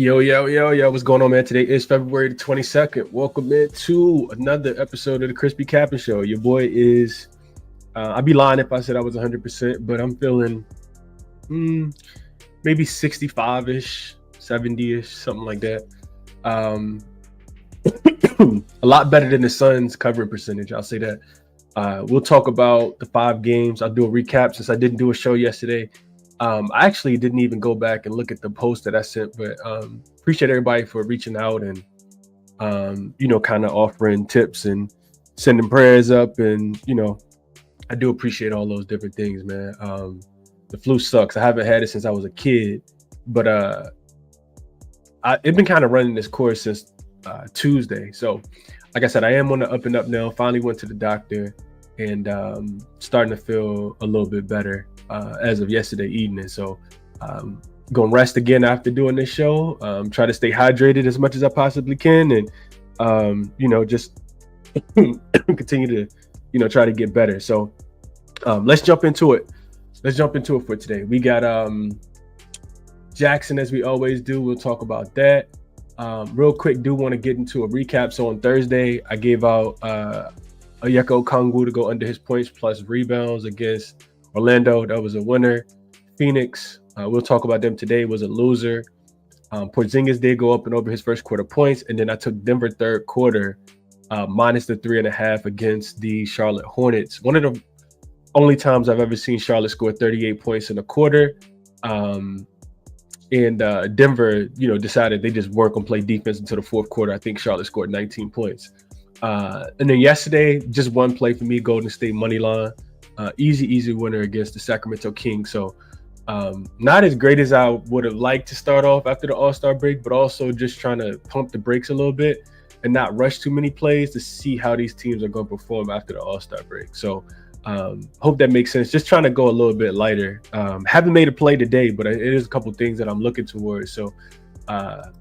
Yo, what's going on, man? Today is February the 22nd. Welcome into another episode of the ChrisBeCappinn Show. Your boy is, I'd be lying if I said I was 100%, but I'm feeling maybe 65-ish, 70-ish, something like that. A lot better than the Suns covering percentage, I'll say that. We'll talk about the 5 games. I'll do a recap since I didn't do a show yesterday. I actually didn't even go back and look at the post that I sent, but appreciate everybody for reaching out and, kind of offering tips and sending prayers up. And, I do appreciate all those different things, man. The flu sucks. I haven't had it since I was a kid, but it's been kind of running this course since Tuesday. So, like I said, I am on the up and up now. Finally went to the doctor and starting to feel a little bit better as of yesterday evening. So gonna rest again after doing this show. Try to stay hydrated as much as I possibly can, and just continue to try to get better. So let's jump into it. For today. We got jaXon, as we always do. We'll talk about that. Real quick, do want to get into a recap. So on Thursday, I gave out Onyeka Okongwu to go under his points plus rebounds against Orlando. That was a winner. Phoenix, we'll talk about them today, was a loser. Porzingis did go up and over his first quarter points, and then I took Denver third quarter minus the 3.5 against the Charlotte Hornets. One of the only times I've ever seen Charlotte score 38 points in a quarter. And Denver, decided they just weren't going to play defense until the fourth quarter. I think Charlotte scored 19 points. And then yesterday, just one play for me, Golden State money line. Easy winner against the Sacramento Kings. So not as great as I would have liked to start off after the All-Star break, but also just trying to pump the brakes a little bit and not rush too many plays to see how these teams are going to perform after the All-Star break. So hope that makes sense. Just trying to go a little bit lighter. Haven't made a play today, but it is a couple things that I'm looking towards. So I'll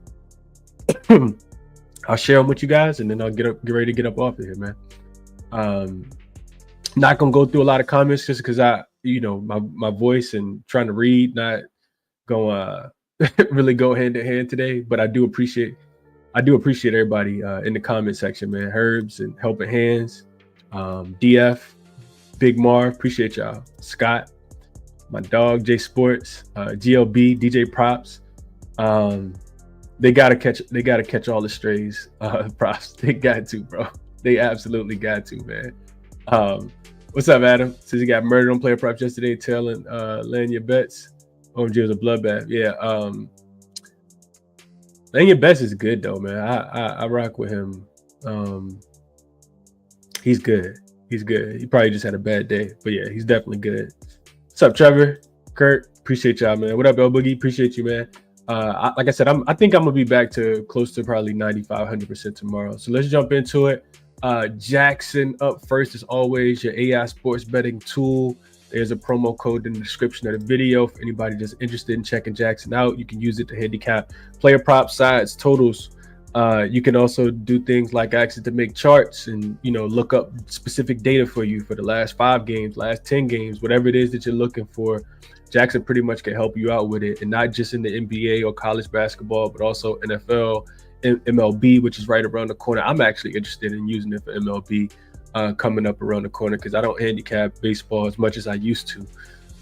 share them with you guys, and then I'll get ready to get up off of here, man. Not gonna go through a lot of comments just because my voice and trying to read not gonna really go hand in hand today. But I do appreciate everybody in the comment section, man. Herbs and Helping Hands, DF, Big Marv, appreciate y'all. Scott, my dog, J Sports, GLB, DJ Props. They gotta catch all the strays. Props, they got to, bro. They absolutely got to, man. What's up, Adam? Says he got murdered on player props yesterday, telling laying your bets. OMG was a bloodbath. Yeah. Laying your bets is good though, man. I rock with him. He's good. He probably just had a bad day, but yeah, he's definitely good. What's up, Trevor? Kurt, appreciate y'all, man. What up, El Boogie? Appreciate you, man. Like I said, I think I'm gonna be back to close to probably 95-100% tomorrow. So let's jump into it. jaXon up first as always, your AI sports betting tool. There's a promo code in the description of the video for anybody that's interested in checking jaXon out. You can use it to handicap player props, sides, totals. You can also do things like ask it to make charts and look up specific data for you for the last 5 games, last 10 games, whatever it is that you're looking for. jaXon pretty much can help you out with it, and not just in the NBA or college basketball, but also NFL, MLB, which is right around the corner. I'm actually interested in using it for MLB coming up around the corner because I don't handicap baseball as much as I used to.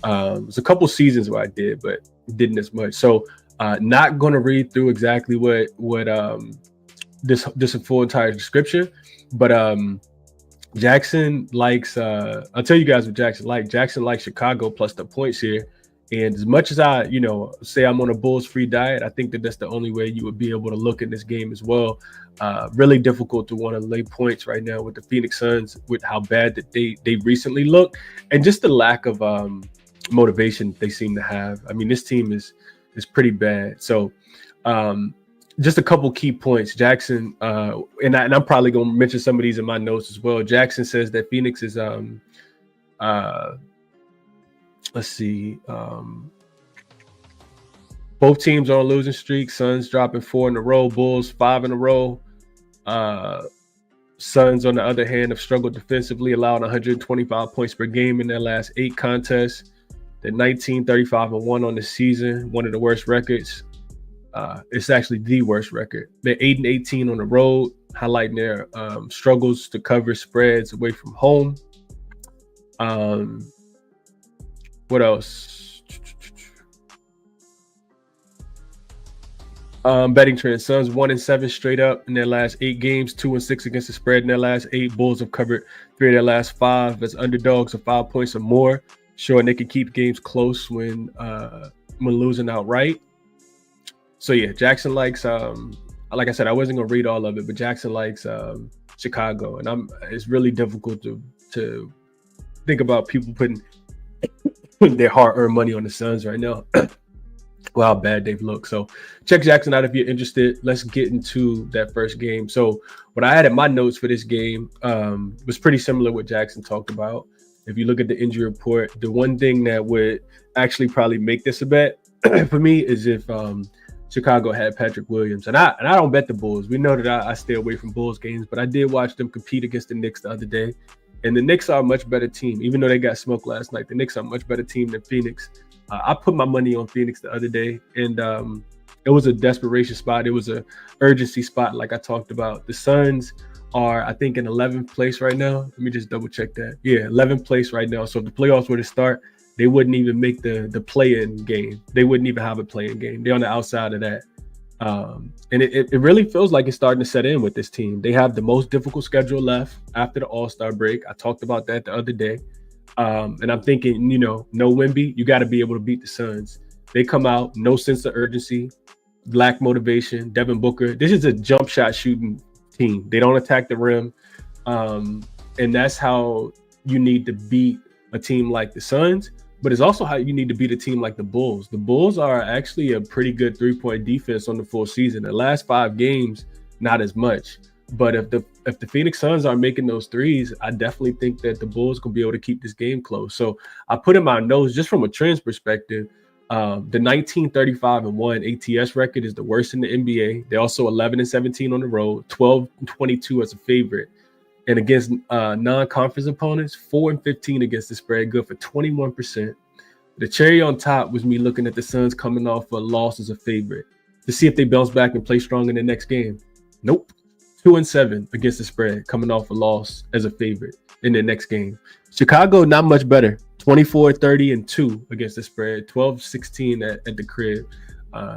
There's a couple seasons where I did, but didn't as much. So not going to read through exactly what this full entire description, but jaXon likes. I'll tell you guys what jaXon like. jaXon likes Chicago plus the points here. And as much as I, say I'm on a Bulls free diet, I think that's the only way you would be able to look at this game as well. Really difficult to want to lay points right now with the Phoenix Suns, with how bad that they recently look, and just the lack of motivation they seem to have. I mean, this team is pretty bad. So just a couple key points. jaXon, and I'm probably going to mention some of these in my notes as well. jaXon says that Phoenix is let's see. Both teams are on a losing streak. Suns dropping 4 in a row. Bulls 5 in a row. Suns, on the other hand, have struggled defensively, allowing 125 points per game in their last 8 contests. They're 19, 35, and 1 on the season. One of the worst records. It's actually the worst record. They're 8-18 on the road, highlighting their struggles to cover spreads away from home. What else? Betting trends. Suns 1-7 straight up in their last 8 games, 2-6 against the spread in their last 8. Bulls have covered 3 of their last 5 as underdogs of 5 points or more, showing they can keep games close when losing outright. So yeah, jaXon likes like I said, I wasn't gonna read all of it, but jaXon likes Chicago, and it's really difficult to think about people putting their hard-earned money on the Suns right now. Well, how bad they've looked. So check jaXon out if you're interested. Let's get into that first game. So what I had in my notes for this game was pretty similar to what jaXon talked about. If you look at the injury report, the one thing that would actually probably make this a bet for me is if Chicago had Patrick Williams. And I don't bet the Bulls. We know that I stay away from Bulls games, but I did watch them compete against the Knicks the other day. And the Knicks are a much better team. Even though they got smoked last night, the Knicks are a much better team than Phoenix. I put my money on Phoenix the other day, and it was a desperation spot. It was a urgency spot, like I talked about. The Suns are, I think, in 11th place right now. Let me just double check that. Yeah, 11th place right now. So if the playoffs were to start, they wouldn't even make the play-in game. They wouldn't even have a play-in game. They're on the outside of that. And it really feels like it's starting to set in with this team. They have the most difficult schedule left after the All-Star break. I talked about that the other day. And I'm thinking, no Wemby, you got to be able to beat the Suns. They come out, no sense of urgency, lack motivation. Devin Booker, this is a jump shot shooting team. They don't attack the rim. And that's how you need to beat a team like the Suns, but it's also how you need to beat a team like the Bulls. The Bulls are actually a pretty good 3-point defense on the full season. The last 5 games, not as much. But if the Phoenix Suns are making those threes, I definitely think that the Bulls can be able to keep this game close. So I put in my notes, just from a trends perspective, the 19-35-1 ATS record is the worst in the NBA. They're also 11-17 on the road, 12-22 as a favorite. And against non-conference opponents, 4-15 against the spread, good for 21%. The cherry on top was me looking at the Suns coming off a loss as a favorite to see if they bounce back and play strong in the next game. Nope. 2-7 against the spread, coming off a loss as a favorite in the next game. Chicago, not much better. 24-30-2 against the spread, 12-16 at the crib.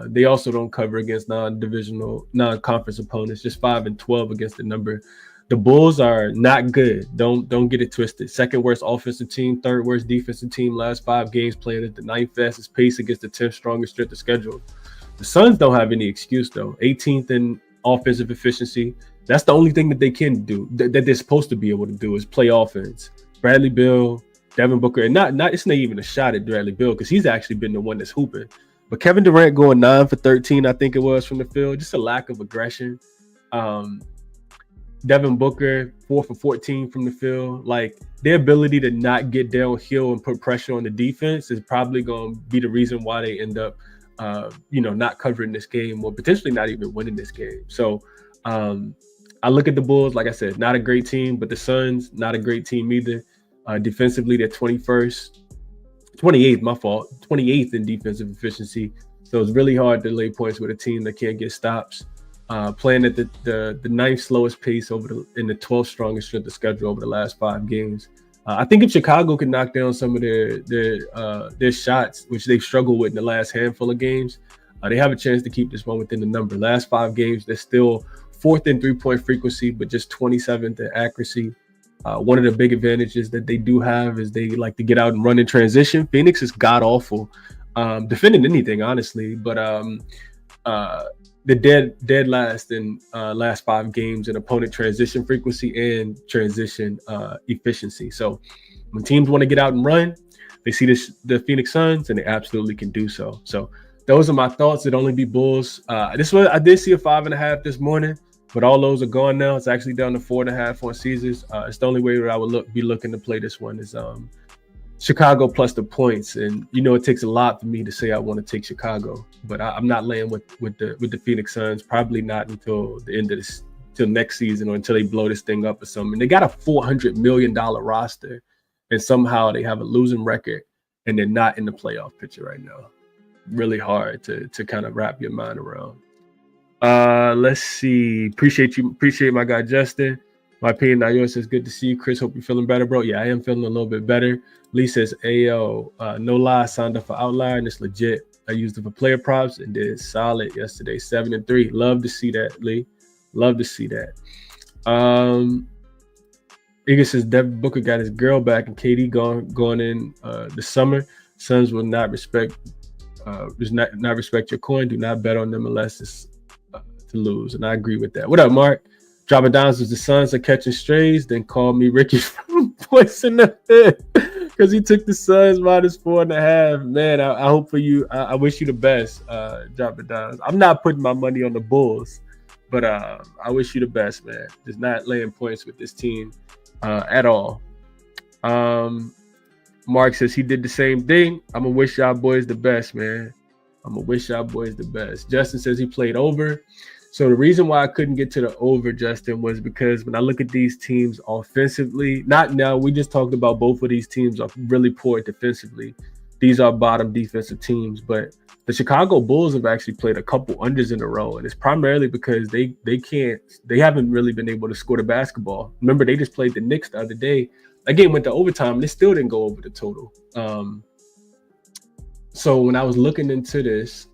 They also don't cover against non-divisional, non-conference opponents, just 5-12 against the number. The Bulls are not good. Don't get it twisted. Second worst offensive team, third worst defensive team. Last 5 games playing at the 9th fastest pace against the 10th strongest strength of schedule. The Suns don't have any excuse though. 18th in offensive efficiency. That's the only thing that they can do, that they're supposed to be able to do, is play offense. Bradley Beal, Devin Booker, and not it's not even a shot at Bradley Beal because he's actually been the one that's hooping. But Kevin Durant going 9 for 13, I think it was, from the field, just a lack of aggression. Devin Booker 4 for 14 from the field. Like, their ability to not get downhill and put pressure on the defense is probably going to be the reason why they end up, not covering this game or potentially not even winning this game. So I look at the Bulls, like I said, not a great team, but the Suns, not a great team either. Defensively, they're 28th in defensive efficiency. So it's really hard to lay points with a team that can't get stops. Playing at the 9th slowest pace in the 12th strongest strength of schedule over the last 5 games. I think if Chicago can knock down some of their shots, which they've struggled with in the last handful of games, they have a chance to keep this one within the number. Last 5 games, they're still 4th in 3-point frequency, but just 27th in accuracy. One of the big advantages that they do have is they like to get out and run in transition. Phoenix is god-awful defending anything, honestly, but the dead last in last 5 games in opponent transition frequency and transition efficiency. So when teams want to get out and run, they see the Phoenix Suns, and they absolutely can do so. So those are my thoughts. It'd only be Bulls. I did see a 5.5 this morning, but all those are gone now. It's actually down to 4.5 on Caesars. It's the only way that I would be looking to play this one is Chicago plus the points. And it takes a lot for me to say I want to take Chicago, but I'm not laying with the Phoenix Suns. Probably not until the end of till next season, or until they blow this thing up or something. They got a $400 million roster, and somehow they have a losing record, and they're not in the playoff picture right now. really hard to kind of wrap your mind around. Let's see. Appreciate my guy Justin. My opinion, Nayo says, good to see you. Chris, hope you're feeling better, bro. Yeah, I am feeling a little bit better. Lee says, Ayo, no lie, I signed up for Outlier and it's legit. I used it for player props and did solid yesterday, 7-3. Love to see that, Lee. Love to see that. Igor says Devin Booker got his girl back and KD going in the summer. Suns will not respect not respect your coin. Do not bet on them unless it's to lose. And I agree with that. What up, Mark? Dropping down as the Suns are catching strays. Then call me Ricky from Points in the Head because he took the Suns -4.5. Man, I hope for you. I wish you the best. Dropping down. I'm not putting my money on the Bulls, but I wish you the best, man. Just not laying points with this team at all. Mark says he did the same thing. I'm gonna wish y'all boys the best, man. I'm gonna wish y'all boys the best. Justin says he played over. So the reason why I couldn't get to the over, Justin, was because when I look at these teams offensively, not now, we just talked about both of these teams are really poor defensively. These are bottom defensive teams, but the Chicago Bulls have actually played a couple unders in a row, and it's primarily because they haven't really been able to score the basketball. Remember, they just played the Knicks the other day. That game went to overtime, and they still didn't go over the total. So when I was looking into this,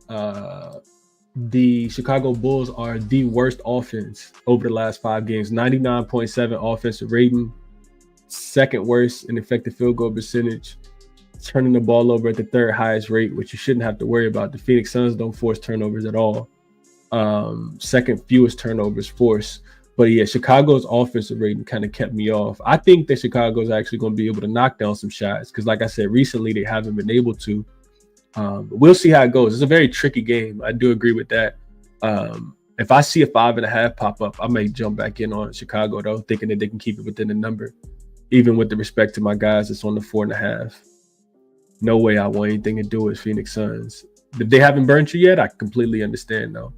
the Chicago Bulls are the worst offense over the last 5 games. 99.7 offensive rating, second worst in effective field goal percentage, turning the ball over at the third highest rate, which you shouldn't have to worry about. The Phoenix Suns don't force turnovers at all. Second fewest turnovers forced. But yeah, Chicago's offensive rating kind of kept me off. I think that Chicago's actually going to be able to knock down some shots because, like I said, recently they haven't been able to. But we'll see how it goes. It's a very tricky game. I do agree with that. If I see a 5.5 pop up, I may jump back in on Chicago, though, thinking that they can keep it within the number, even with the respect to my guys that's on the 4.5. No way I want anything to do with Phoenix Suns. If they haven't burnt you yet, I completely understand, though.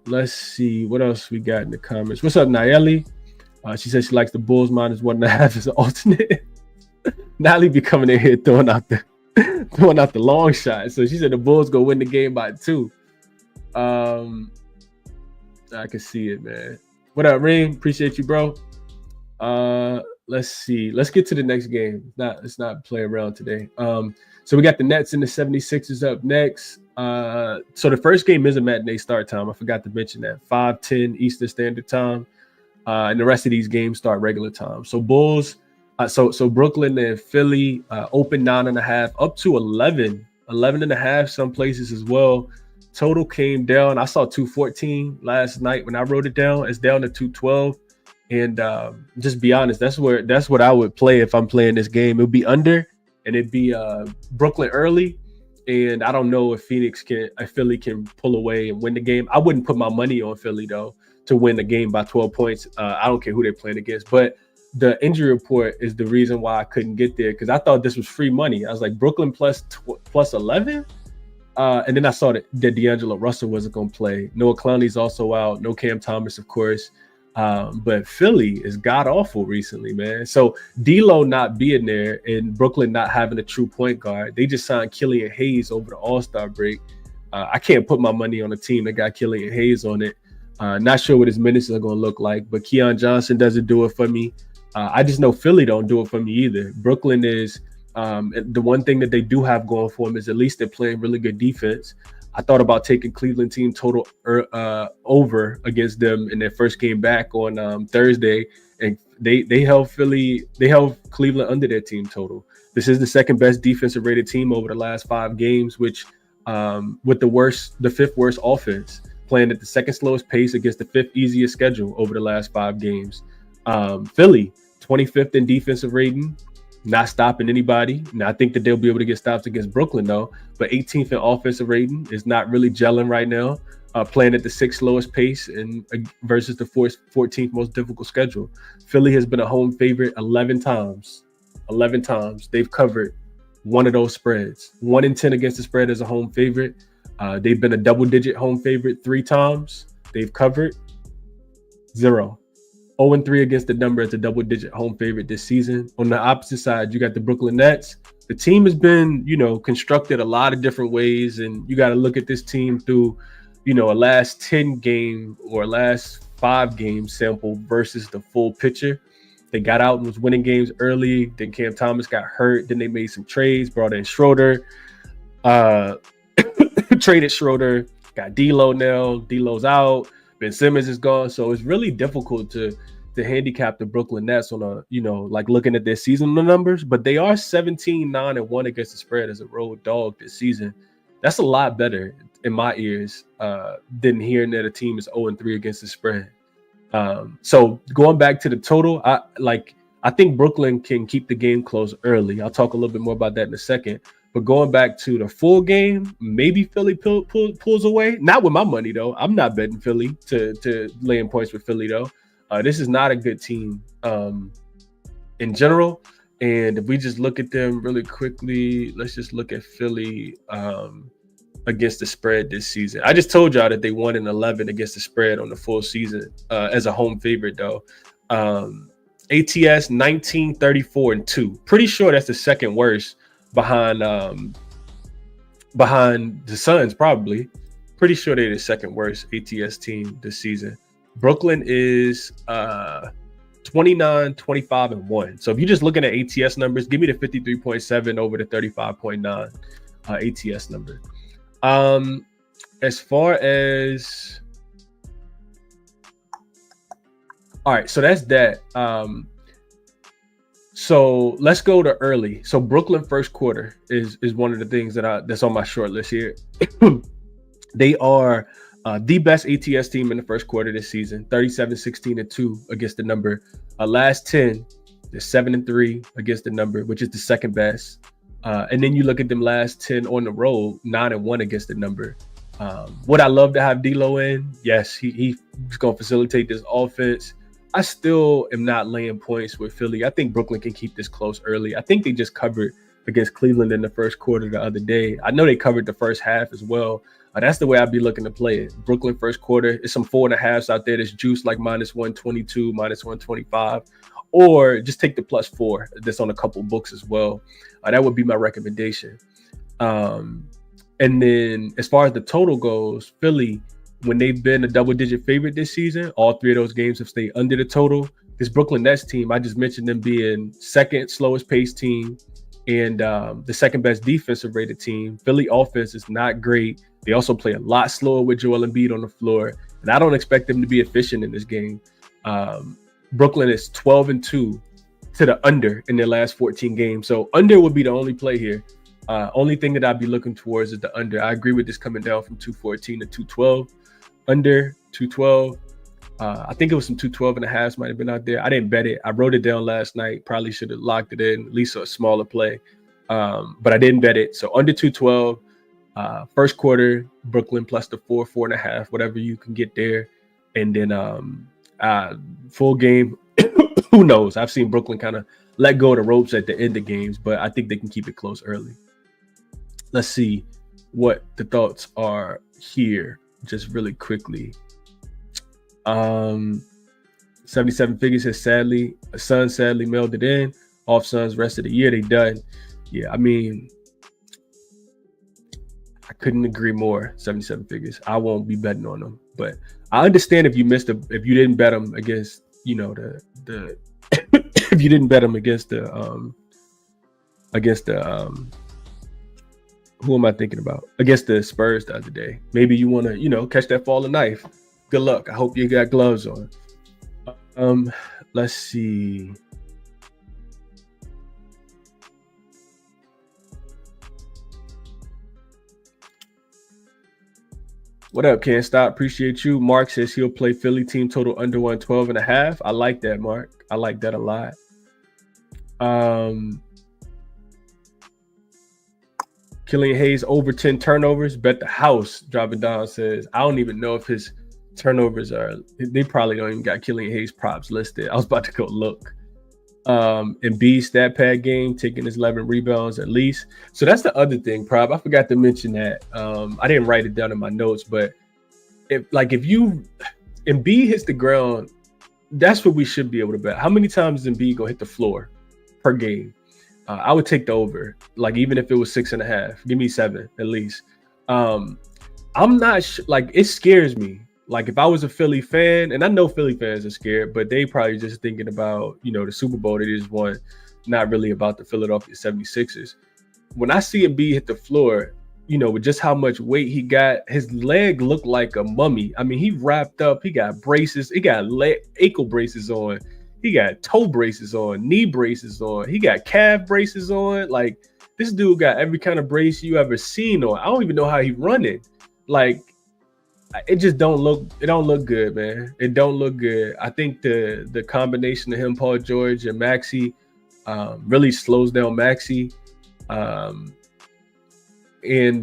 Let's see what else we got in the comments. What's up, Nayeli? She says she likes the Bulls -1.5 as an alternate. Nayeli be coming in here throwing out the long shot. So she said the Bulls go win the game by 2. I can see it, man. What up, Reem? Appreciate you, bro. Let's see. Let's get to the next game. Let's not play around today. So we got the Nets and the 76ers up next. So the first game is a matinee start time. I forgot to mention that. 5:10 Eastern Standard Time. And the rest of these games start regular time. So Bulls, so Brooklyn and Philly open 9.5 up to 11.5 some places as well. Total came down. I saw 214 last night when I wrote it down. It's down to 212. And just be honest, that's what I would play if I'm playing this game. It would be under, and it'd be Brooklyn early. And I don't know if Philly can pull away and win the game. I wouldn't put my money on Philly though to win the game by 12 points. I don't care who they're playing against, but the injury report is the reason why I couldn't get there because I thought this was free money. I was like Brooklyn plus 11. And then I saw that D'Angelo Russell wasn't going to play. Noah Clowney's also out. No Cam Thomas, of course. But Philly is god-awful recently, man. So D'Lo not being there and Brooklyn not having a true point guard. They just signed Killian Hayes over the All-Star break. I can't put my money on a team that got Killian Hayes on it. Not sure what his minutes are going to look like, but Keon Johnson doesn't do it for me. I just know Philly don't do it for me either. Brooklyn is the one thing that they do have going for them is at least they're playing really good defense. I thought about taking Cleveland team total over against them in their first game back on Thursday, and they held Cleveland under their team total. This is the second best defensive rated team over the last 5 games, which with the 5th worst offense, playing at the second slowest pace against the 5th easiest schedule over the last 5 games. Philly, 25th in defensive rating, not stopping anybody. Now, I think that they'll be able to get stops against Brooklyn, though. But 18th in offensive rating is not really gelling right now, playing at the 6th lowest pace and versus the 14th most difficult schedule. Philly has been a home favorite 11 times. 11 times. They've covered one of those spreads. 1 in 10 against the spread as a home favorite. They've been a double-digit home favorite 3 times. They've covered 0. 0-3 against the number as a double-digit home favorite this season. On the opposite side, you got the Brooklyn Nets, the team has been, constructed a lot of different ways, and you got to look at this team through, a last 10 game or last 5 game sample versus the full picture. They got out and was winning games early. Then Cam Thomas got hurt. Then they made some trades, brought in Schroeder, traded Schroeder, got D'Lo now. D'Lo's out. Ben Simmons is gone. So it's really difficult to handicap the Brooklyn Nets on a, like looking at their seasonal numbers, but they are 17-9-1 against the spread as a road dog this season. That's a lot better in my ears than hearing that a team is 0-3 against the spread. So going back to the total, I think Brooklyn can keep the game close early. I'll talk a little bit more about that in a second. But going back to the full game, maybe Philly pulls away. Not with my money, though. I'm not betting Philly to lay in points with Philly, though. This is not a good team in general. And if we just look at them really quickly, let's just look at Philly against the spread this season. I just told y'all that they won in 11 against the spread on the full season as a home favorite, though. ATS 19-34-2. Pretty sure that's the second worst behind the Suns, probably. Pretty sure they're the second worst ATS team this season. Brooklyn is 29-25-1. So if you're just looking at ATS numbers, give me the 53.7 over the 35.9 ATS number. As far as, all right, so that's that. So let's go to early. So Brooklyn first quarter is one of the things that's on my short list here. They are the best ATS team in the first quarter this season, 37-16-2 against the number. Last 10, they're 7-3 against the number, which is the second best. And then you look at them last 10 on the road, 9-1 against the number. Would I love to have D'Lo in? Yes, he's going to facilitate this offense. I still am not laying points with Philly. I think Brooklyn can keep this close early. I think they just covered against Cleveland in the first quarter the other day. I know they covered the first half as well. That's the way I'd be looking to play it. Brooklyn first quarter. It's some 4.5s out there that's juiced like -122, -125, or just take the +4 that's on a couple books as well. That would be my recommendation. And then as far as the total goes, Philly, when they've been a double-digit favorite this season, all 3 of those games have stayed under the total. This Brooklyn Nets team, I just mentioned them being second slowest paced team and the second best defensive rated team. Philly offense is not great. They also play a lot slower with Joel Embiid on the floor, and I don't expect them to be efficient in this game. Brooklyn is 12-2 to the under in their last 14 games. So under would be the only play here. Only thing that I'd be looking towards is the under. I agree with this coming down from 214 to 212. Under 212. I think it was some 212.5 might have been out there. I didn't bet it. I wrote it down last night. Probably should have locked it in, at least a smaller play. But I didn't bet it. So under 212. First quarter, Brooklyn plus the 4.5, whatever you can get there. And then full game, who knows? I've seen Brooklyn kind of let go of the ropes at the end of games, but I think they can keep it close early. Let's see what the thoughts are here just really quickly. 77 figures has Suns sadly mailed it in. Off Suns rest of the year, they done. Yeah, I mean, I couldn't agree more. 77 figures. I won't be betting on them, but I understand if you didn't bet them against, the if you didn't bet them against the who am I thinking about? Against the Spurs the other day. Maybe you want to, catch that falling knife. Good luck. I hope you got gloves on. Let's see. What up, Can't Stop? Appreciate you. Mark says he'll play Philly team total under 112.5. I like that, Mark. I like that a lot. Killian Hayes over 10 turnovers. Bet the house. Dropping down says, I don't even know if his turnovers are. They probably don't even got Killian Hayes props listed. I was about to go look. Embiid stat pad game, taking his 11 rebounds at least. So that's the other thing, prop. I forgot to mention that. I didn't write it down in my notes, but if Embiid hits the ground, that's what we should be able to bet. How many times is Embiid gonna hit the floor per game? I would take the over. Like, even if it was 6.5, give me 7 at least. I'm not like, it scares me. Like, if I was a Philly fan, and I know Philly fans are scared, but they probably just thinking about, the Super Bowl they just won, not really about the Philadelphia 76ers. When I see Embiid hit the floor, with just how much weight he got, his leg looked like a mummy. I mean, he wrapped up, he got braces, he got ankle braces on, he got toe braces on, knee braces on, he got calf braces on. Like, this dude got every kind of brace you ever seen on. I don't even know how he running. Like, it just don't look good, man. It don't look good. I think the combination of him, Paul George, and Maxey really slows down Maxey. And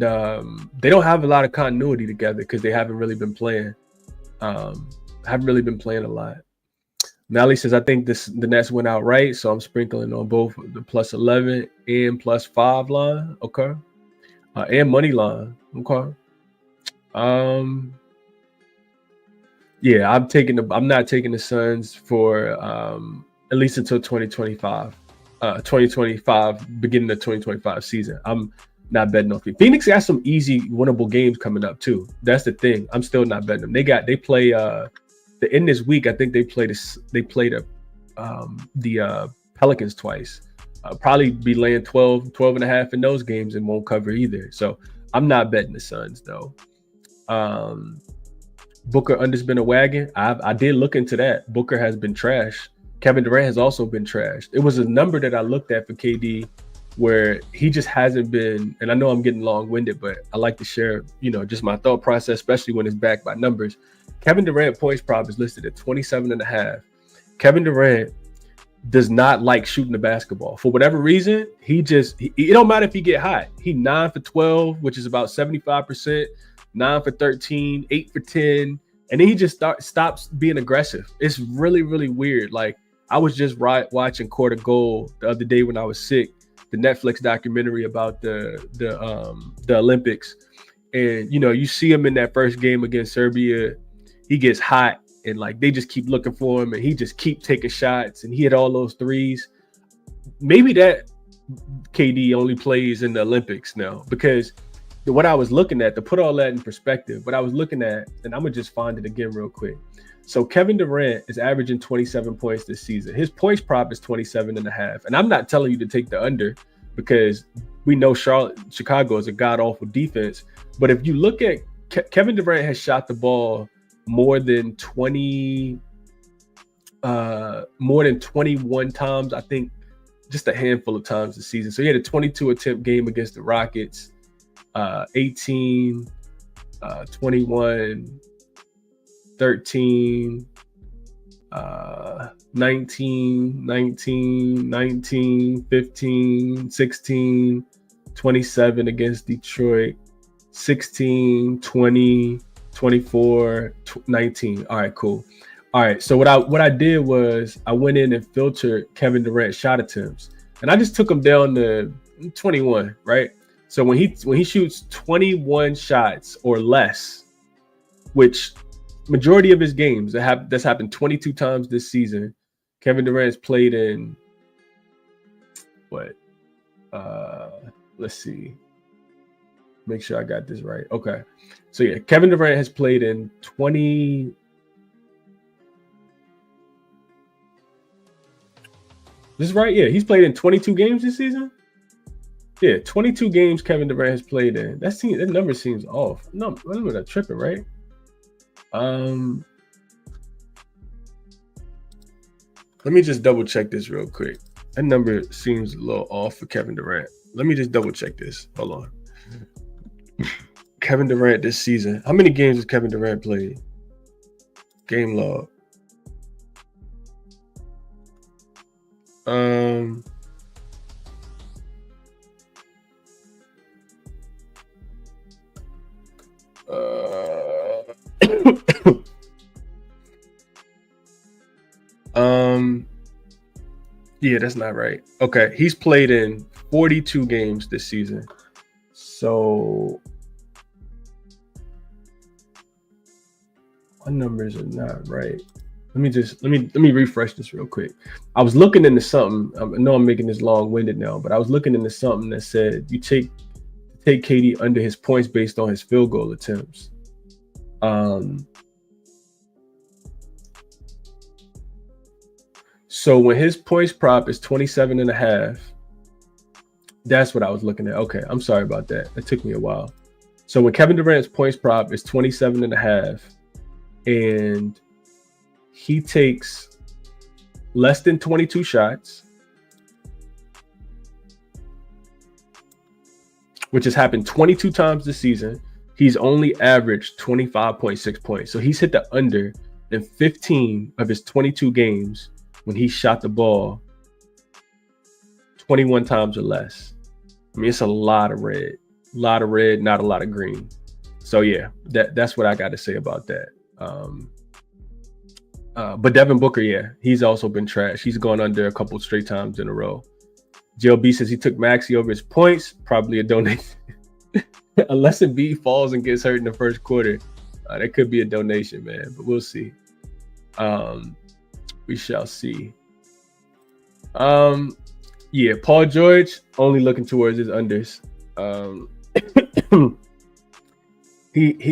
they don't have a lot of continuity together because they haven't really been playing. Haven't really been playing a lot. Nally says, I think the Nets went out right, so I'm sprinkling on both the plus 11 and plus 5 line. Okay. And money line. Okay. Yeah, I'm not taking the Suns for at least until 2025. 2025, beginning of 2025 season. I'm not betting on Phoenix. Got some easy winnable games coming up too. That's the thing. I'm still not betting them. They play the end this week. I think they played the Pelicans twice. Probably be laying 12 and a half in those games and won't cover either. So I'm not betting the Suns though. Booker under's been a wagon. I did look into that. Booker has been trash. Kevin Durant has also been trashed. It was a number that I looked at for KD where he just hasn't been, and I know I'm getting long-winded, but I like to share, just my thought process, especially when it's backed by numbers. Kevin Durant points prop is listed at 27.5. Kevin Durant does not like shooting the basketball. For whatever reason, it don't matter if he get hot. He 9 for 12, which is about 75%, 9 for 13, 8 for 10, and then he just stops being aggressive. It's really, really weird. Like, I was just watching Court of Gold the other day when I was sick, the Netflix documentary about the Olympics. And, you see him in that first game against Serbia. He gets hot and like they just keep looking for him and he just keep taking shots and he hit all those threes. Maybe that KD only plays in the Olympics now, because what I was looking at, to put all that in perspective, what I was looking at, and I'm going to just find it again real quick. So Kevin Durant is averaging 27 points this season. His points prop is 27.5. And I'm not telling you to take the under because we know Chicago is a god-awful defense. But if you look at Kevin Durant has shot the ball more than 21 times, I think just a handful of times this season. So he had a 22 attempt game against the Rockets, 18, 21, 13, 19, 15, 16, 27 against Detroit, 16, 20, 24, 19. All right, cool. All right, so what I did was I went in and filtered Kevin Durant shot attempts, and I just took him down to 21, right? So when he shoots 21 shots or less, which majority of his games that's happened 22 times this season. Kevin Durant's played in what? Let's see. Make sure I got this right. Okay. So yeah, Kevin Durant has played in 20. This is right? Yeah, he's played in 22 games this season. Yeah, 22 games Kevin Durant has played in. That number seems off. No, I'm not tripping, right? Let me just double check this real quick. That number seems a little off for Kevin Durant. Let me just double check this. Hold on. Kevin Durant this season. How many games has Kevin Durant played? Game log. Yeah, that's not right. Okay, he's played in 42 games this season. So my numbers are not right. let me refresh this real quick. I was looking into something. I know I'm making this long-winded now, but I was looking into something that said you take KD under his points based on his field goal attempts. So when his points prop is 27.5, that's what I was looking at. Okay, I'm sorry about that. It took me a while. So when Kevin Durant's points prop is 27.5, and he takes less than 22 shots, which has happened 22 times this season, he's only averaged 25.6 points. So he's hit the under in 15 of his 22 games when he shot the ball 21 times or less. I mean, it's a lot of red, not a lot of green. So yeah, that's what I got to say about that. But Devin Booker, yeah, he's also been trash. He's gone under a couple straight times in a row. JLB says he took Maxey over his points, probably a donation. Unless Embiid falls and gets hurt in the first quarter, that could be a donation, man. But we'll see. We shall see. Yeah, Paul George only looking towards his unders.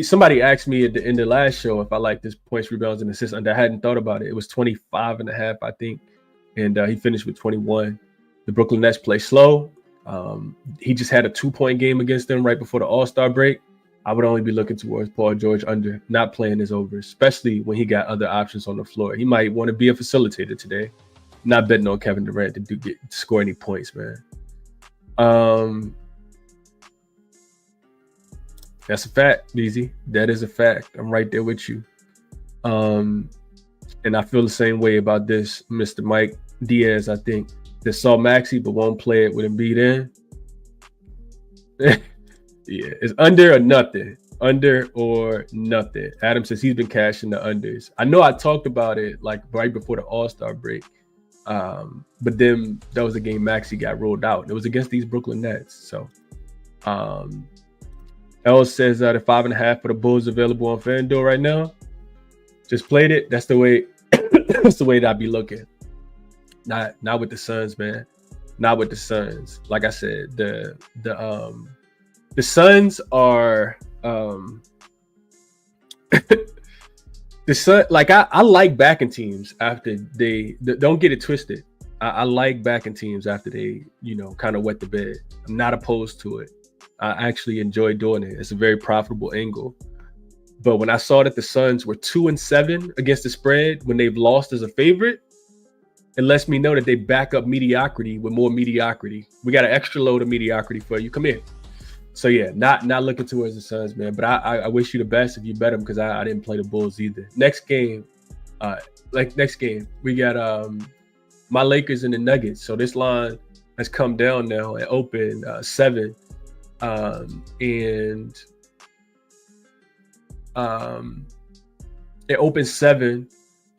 Somebody asked me at the end of the last show if I liked his points, rebounds, and assists under. I hadn't thought about it. It was 25.5, I think, and he finished with 21. The Brooklyn Nets play slow. He just had a 2-point game against them right before the All-Star break. I would only be looking towards Paul George under, not playing his overs, especially when he got other options on the floor. He might want to be a facilitator today. Not betting on Kevin Durant to score any points, man. That's a fact, Beezy. That is a fact. I'm right there with you. And I feel the same way about this, Mr. Mike Diaz, I think, that saw Maxey but won't play it with Embiid in. Yeah, it's under or nothing. Under or nothing. Adam says he's been cashing the unders. I know I talked about it like right before the All-Star break. But then that was the game Maxey got rolled out. It was against these Brooklyn Nets. So El says the 5.5 for the Bulls available on FanDuel right now. Just played it. That's the way that's the way that I be looking. Not with the Suns, man. Not with the Suns. Like I said, the Suns are the Sun, like I like backing teams after they don't get it twisted. I like backing teams after they, kind of wet the bed. I'm not opposed to it. I actually enjoy doing it. It's a very profitable angle. But when I saw that the Suns were 2-7 against the spread when they've lost as a favorite, it lets me know that they back up mediocrity with more mediocrity. We got an extra load of mediocrity for you. Come here. So yeah, not looking towards the Suns, man. But I wish you the best if you bet them, because I didn't play the Bulls either. Next game, we got my Lakers and the Nuggets. So this line has come down now and opened 7, and it opened 7,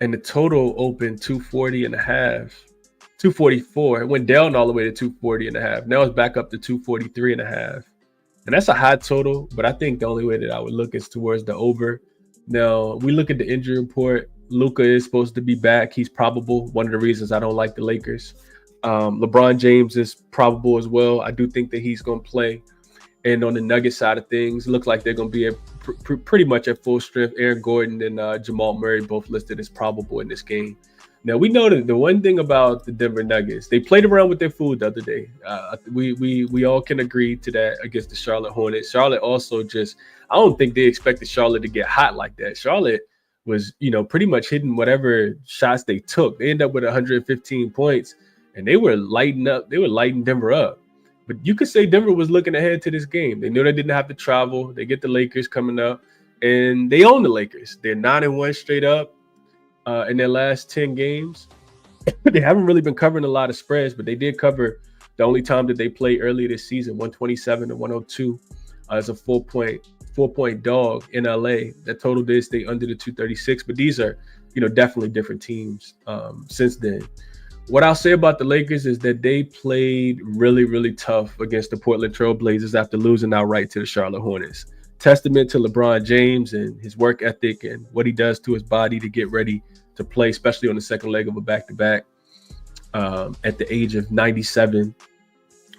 and the total opened 240.5, 244. It went down all the way to 240.5. Now it's back up to 243.5. And that's a high total, but I think the only way that I would look is towards the over. Now, we look at the injury report. Luka is supposed to be back. He's probable. One of the reasons I don't like the Lakers. LeBron James is probable as well. I do think that he's going to play. And on the Nuggets side of things, it looks like they're going to be pretty much at full strength. Aaron Gordon and Jamal Murray both listed as probable in this game. Now, we know that the one thing about the Denver Nuggets, they played around with their food the other day. We all can agree to that against the Charlotte Hornets. Charlotte also I don't think they expected Charlotte to get hot like that. Charlotte was, pretty much hitting whatever shots they took. They ended up with 115 points, and they were lighting Denver up. But you could say Denver was looking ahead to this game. They knew they didn't have to travel. They get the Lakers coming up, and they own the Lakers. They're 9-1 straight up. In their last 10 games. They haven't really been covering a lot of spreads, but they did cover the only time that they played earlier this season, 127-102 as a 4-point dog in LA. That total did stay under the 236, but these are, definitely different teams since then. What I'll say about the Lakers is that they played really, really tough against the Portland Trail Blazers after losing outright to the Charlotte Hornets. Testament to LeBron James and his work ethic and what he does to his body to get ready to play, especially on the second leg of a back-to-back at the age of 97.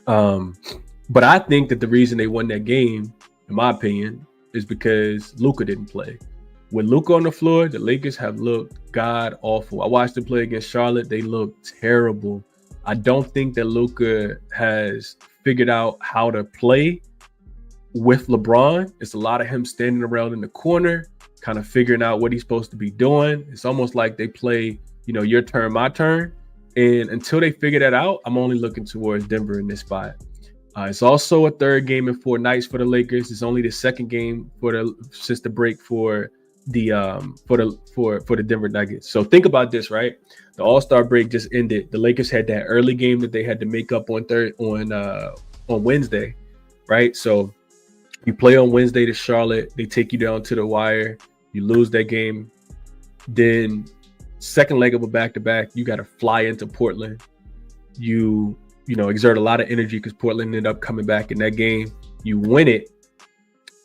But I think that the reason they won that game, in my opinion, is because Luka didn't play. With Luka on the floor, the Lakers have looked god awful. I watched them play against Charlotte. They looked terrible. I don't think that Luka has figured out how to play with LeBron. It's a lot of him standing around in the corner, kind of figuring out what he's supposed to be doing. It's almost like they play, your turn, my turn. And until they figure that out, I'm only looking towards Denver in this spot. It's also a third game in 4 nights for the Lakers. It's only the second game since the break for the Denver Nuggets. So think about this, right? The All-Star break just ended. The Lakers had that early game that they had to make up on Wednesday, right? So you play on Wednesday to Charlotte. They take you down to the wire. You lose that game. Then second leg of a back-to-back, you got to fly into Portland. You exert a lot of energy because Portland ended up coming back in that game. You win it.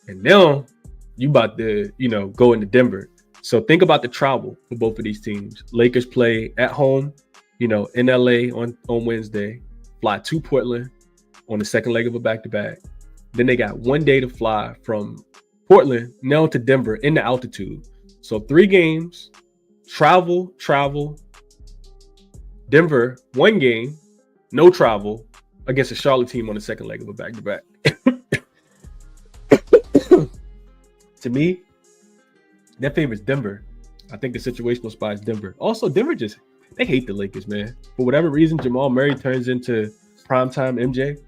And now you about to, go into Denver. So think about the travel for both of these teams. Lakers play at home, in LA on Wednesday, fly to Portland on the second leg of a back-to-back. Then they got 1 day to fly from Portland now to Denver in the altitude. So 3 games, travel, Denver, 1 game, no travel against a Charlotte team on the second leg of a back-to-back. To me, that favors Denver. I think the situational spot is Denver. Also, Denver they hate the Lakers, man. For whatever reason, Jamal Murray turns into primetime MJ.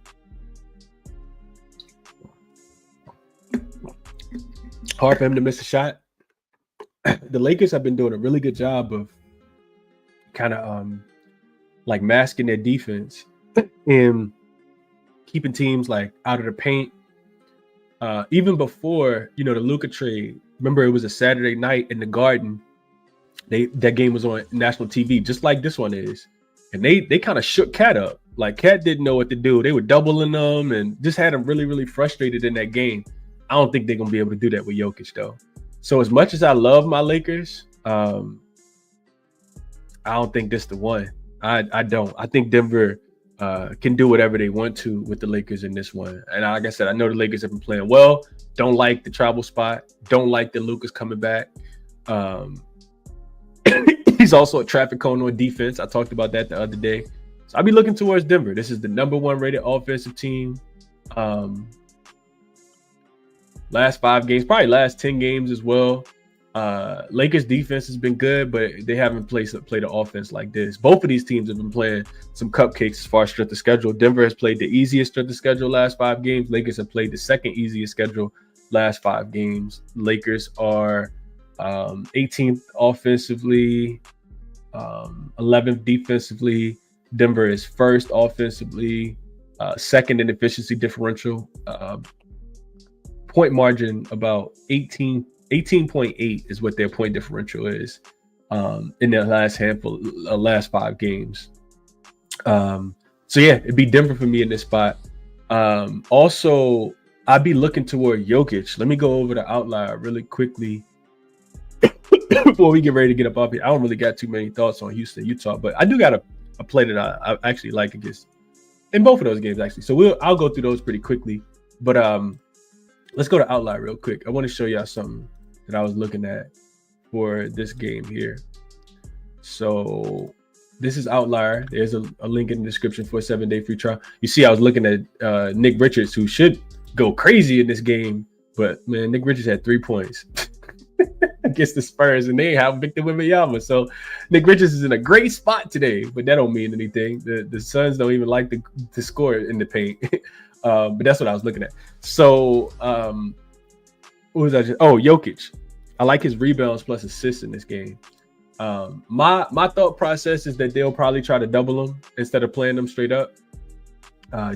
Hard for him to miss a shot. The Lakers have been doing a really good job of kind of masking their defense and keeping teams out of the paint. Even before, the Luka trade, remember it was a Saturday night in the Garden. That game was on national TV, just like this one is. And they kind of shook Cat up. Cat didn't know what to do. They were doubling them and just had him really, really frustrated in that game. I don't think they're going to be able to do that with Jokic, though. So as much as I love my Lakers, I don't think this the one. I don't. I think Denver can do whatever they want to with the Lakers in this one. And like I said, I know the Lakers have been playing well. Don't like the travel spot. Don't like that Luka's coming back. He's also a traffic cone on defense. I talked about that the other day. So I'll be looking towards Denver. This is the #1 rated offensive team. Last 5 games, probably last 10 games as well. Lakers defense has been good, but they haven't played an offense like this. Both of these teams have been playing some cupcakes as far as strength of schedule. Denver has played the easiest strength of schedule last 5 games. Lakers have played the second easiest schedule last 5 games. Lakers are 18th offensively, 11th defensively. Denver is first offensively, second in efficiency differential. Point margin about 18.8 is what their point differential is in their last 5 games. So yeah, it'd be Denver for me in this spot. Also, I'd be looking toward Jokic. Let me go over the outlier really quickly before we get ready to get up off here. I don't really got too many thoughts on Houston, Utah, but I do got a play that I actually like against in both of those games actually. So I'll go through those pretty quickly. But let's go to Outlier real quick. I want to show y'all something that I was looking at for this game here. So this is Outlier. There's a link in the description for a 7-day free trial. You see, I was looking at Nick Richards, who should go crazy in this game, but man, Nick Richards had 3 points against the Spurs, and they have Victor Wembanyama. So Nick Richards is in a great spot today, but that don't mean anything. The Suns don't even like to score in the paint. But that's what I was looking at. So what was that? Jokic. I like his rebounds plus assists in this game. My thought process is that they'll probably try to double him instead of playing them straight up.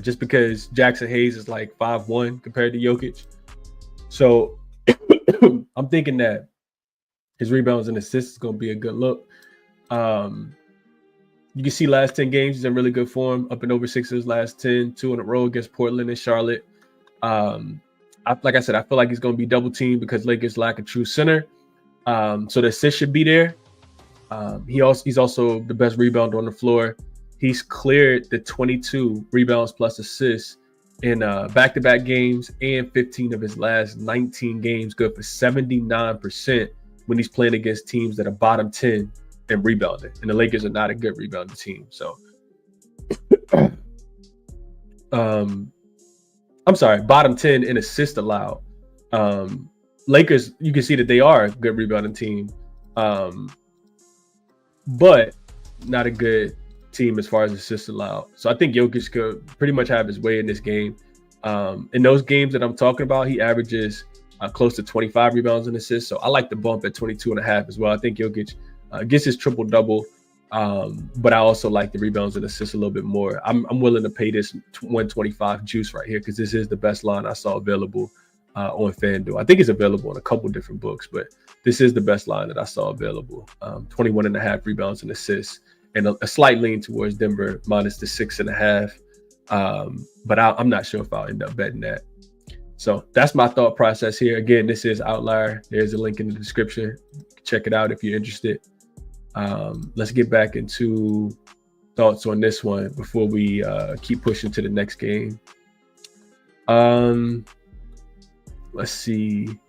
Just because Jackson Hayes is like 5'1" compared to Jokic. So I'm thinking that his rebounds and assists is going to be a good look. You can see last 10 games, he's in really good form, up and over Sixers last 10, 2 in a row against Portland and Charlotte. Like I said, I feel like he's going to be double teamed because Lakers lack a true center. So the assist should be there. He's also the best rebounder on the floor. He's cleared the 22 rebounds plus assists in back-to-back games and 15 of his last 19 games, good for 79% when he's playing against teams that are bottom 10 in rebounding. And the Lakers are not a good rebounding team. So, I'm sorry, bottom 10 in assists allowed. Lakers, you can see that they are a good rebounding team, but not a good team as far as assists allowed. So I think Jokic could pretty much have his way in this game. In those games that I'm talking about, he averages close to 25 rebounds and assists. So I like the bump at 22.5 as well. I think Jokic gets his triple-double, but I also like the rebounds and assists a little bit more. I'm willing to pay this 125 juice right here because this is the best line I saw available on FanDuel. I think it's available in a couple different books, but this is the best line that I saw available. 21.5 rebounds and assists, and a slight lean towards Denver minus the 6.5. But I'm not sure if I'll end up betting that. So that's my thought process here. Again, this is Outlier. There's a link in the description. Check it out if you're interested. Let's get back into thoughts on this one before we keep pushing to the next game. Let's see.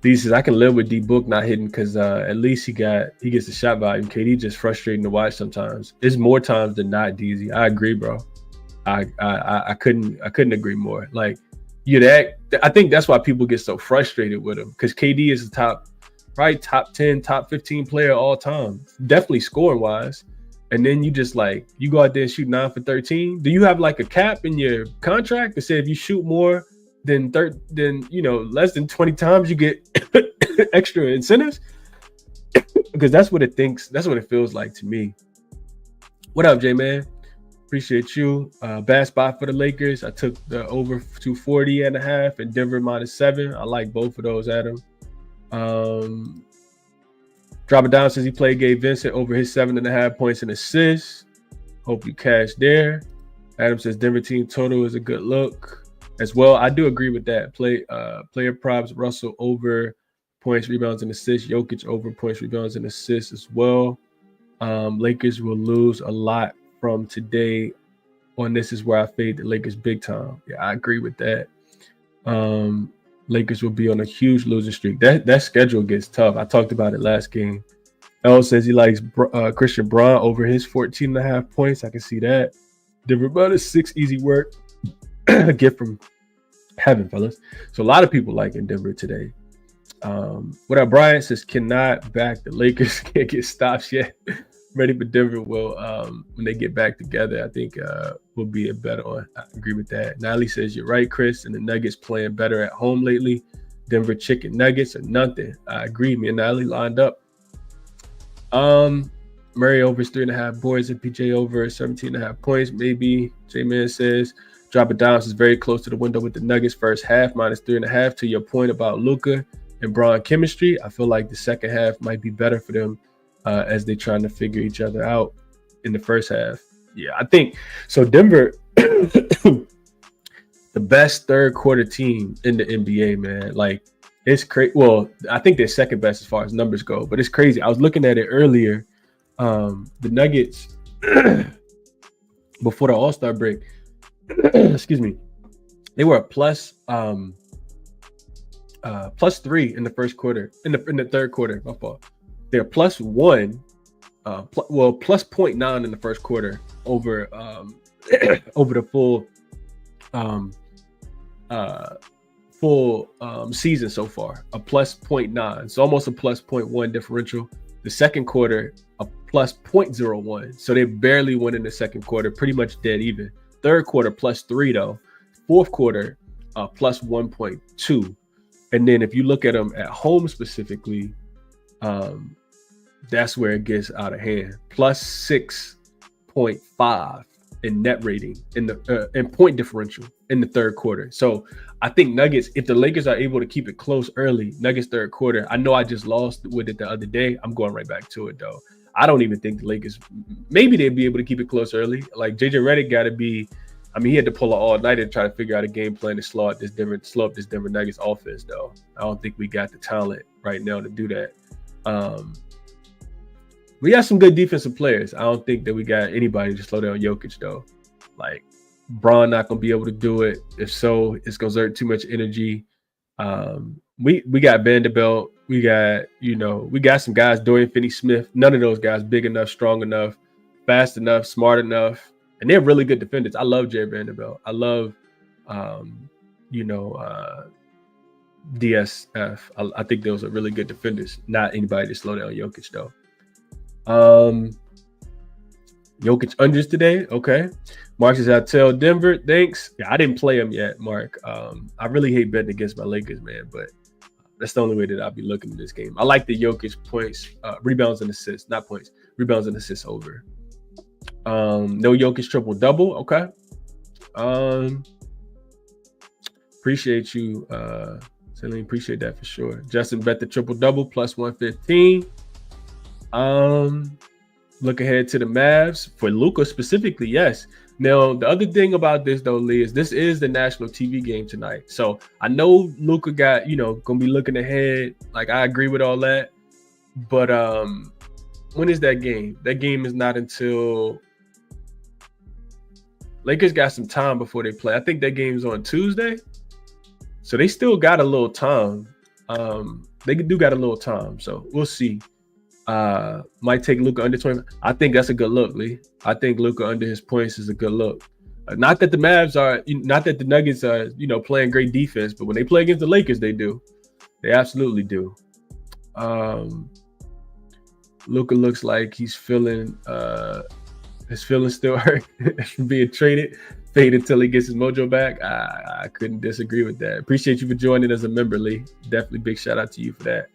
These says I can live with D Book not hitting because at least he gets the shot volume. KD just frustrating to watch sometimes. It's more times than not, DZ. I agree, bro. I couldn't agree more. Like I think that's why people get so frustrated with him, because KD is the top 10, top 15 player all time, definitely scoring wise. And then you just you go out there and shoot 9 for 13. Do you have like a cap in your contract that says if you shoot more than less than 20 times you get extra incentives? Because that's what it feels like to me. What up, J-Man? Appreciate you. Bad spot for the Lakers. I took the over 240.5 and Denver -7. I like both of those, Adam. Drop it down, says he played Gabe Vincent over his 7.5 points and assists. Hope you cash there. Adam says Denver team total is a good look as well. I do agree with that. Player props, Russell over points, rebounds, and assists. Jokic over points, rebounds, and assists as well. Lakers will lose a lot from today on. This is where I fade the Lakers big time. Yeah, I agree with that. Lakers will be on a huge losing streak. That schedule gets tough. I talked about it last game. L says he likes Christian Braun over his 14.5 points. I can see that. Denver about a 6 easy work. A gift from heaven, fellas. So a lot of people liking Denver today. What up, Brian says cannot back the Lakers. Can't get stops yet. Ready for Denver will when they get back together. I think will be a better one. I agree with that. Natalie says you're right, Chris, and the Nuggets playing better at home lately. Denver chicken nuggets or nothing. I agree. Me and Natalie lined up. Murray over 3.5 boards and PJ over 17.5 points. Maybe J-Man says drop it down. Is very close to the window with the Nuggets first half -3.5. To your point about Luka and Braun chemistry, I feel like the second half might be better for them as they're trying to figure each other out in the first half. Yeah, I think so. Denver, the best third quarter team in the NBA, man. Like, it's crazy. Well, I think they're second best as far as numbers go, but it's crazy. I was looking at it earlier. The Nuggets, before the All-Star break, excuse me, they were a plus 3 in the first quarter. In the third quarter, my fault. They're +1, plus 0.9 in the first quarter over over the full season so far. A plus 0.9, so almost a plus 0.1 differential. The second quarter, a plus 0.01, so they barely won in the second quarter, pretty much dead even. Third quarter, +3 though. Fourth quarter, plus 1.2. And then if you look at them at home specifically, that's where it gets out of hand. Plus 6.5 in net rating in the in point differential in the third quarter. So I think Nuggets, if the Lakers are able to keep it close early, Nuggets third quarter, I know I just lost with it the other day. I'm going right back to it though. I don't even think the Lakers, maybe they'd be able to keep it close early. Like JJ Redick got to be, I mean, he had to pull it all night and try to figure out a game plan to slow up this Denver Nuggets offense though. I don't think we got the talent right now to do that. We got some good defensive players. I don't think that we got anybody to slow down Jokic though. Like Braun not gonna be able to do it. If so, it's gonna exert too much energy. We got Vanderbilt. We got some guys, Dorian Finney-Smith. None of those guys big enough, strong enough, fast enough, smart enough, and they're really good defenders. I love Jared Vanderbilt. I love, DSF. I think those are really good defenders. Not anybody to slow down Jokic though. Jokic unders today. Okay. Mark says, I tell Denver, thanks. Yeah, I didn't play him yet, Mark. I really hate betting against my Lakers, man, but that's the only way that I'll be looking at this game. I like the Jokic points, rebounds and assists, not points, rebounds and assists over. No Jokic triple-double. Okay. Appreciate you, Celine. Appreciate that for sure. Justin bet the triple-double plus 115. Look ahead to the Mavs for Luka specifically. Yes. Now, the other thing about this though, Lee, is this is the national TV game tonight. So I know Luka got, gonna be looking ahead. Like I agree with all that. But when is that game? That game is not until Lakers got some time before they play. I think that game's on Tuesday. So they still got a little time. They do got a little time. So we'll see. Might take Luka under 20. I think that's a good look, Lee. I think Luka under his points is a good look. Not that the Mavs are, not that the Nuggets are, playing great defense, but when they play against the Lakers, they do. They absolutely do. Luka looks like he's feeling his feelings still hurt from being traded. Fade until he gets his mojo back. I couldn't disagree with that. Appreciate you for joining as a member, Lee. Definitely big shout out to you for that.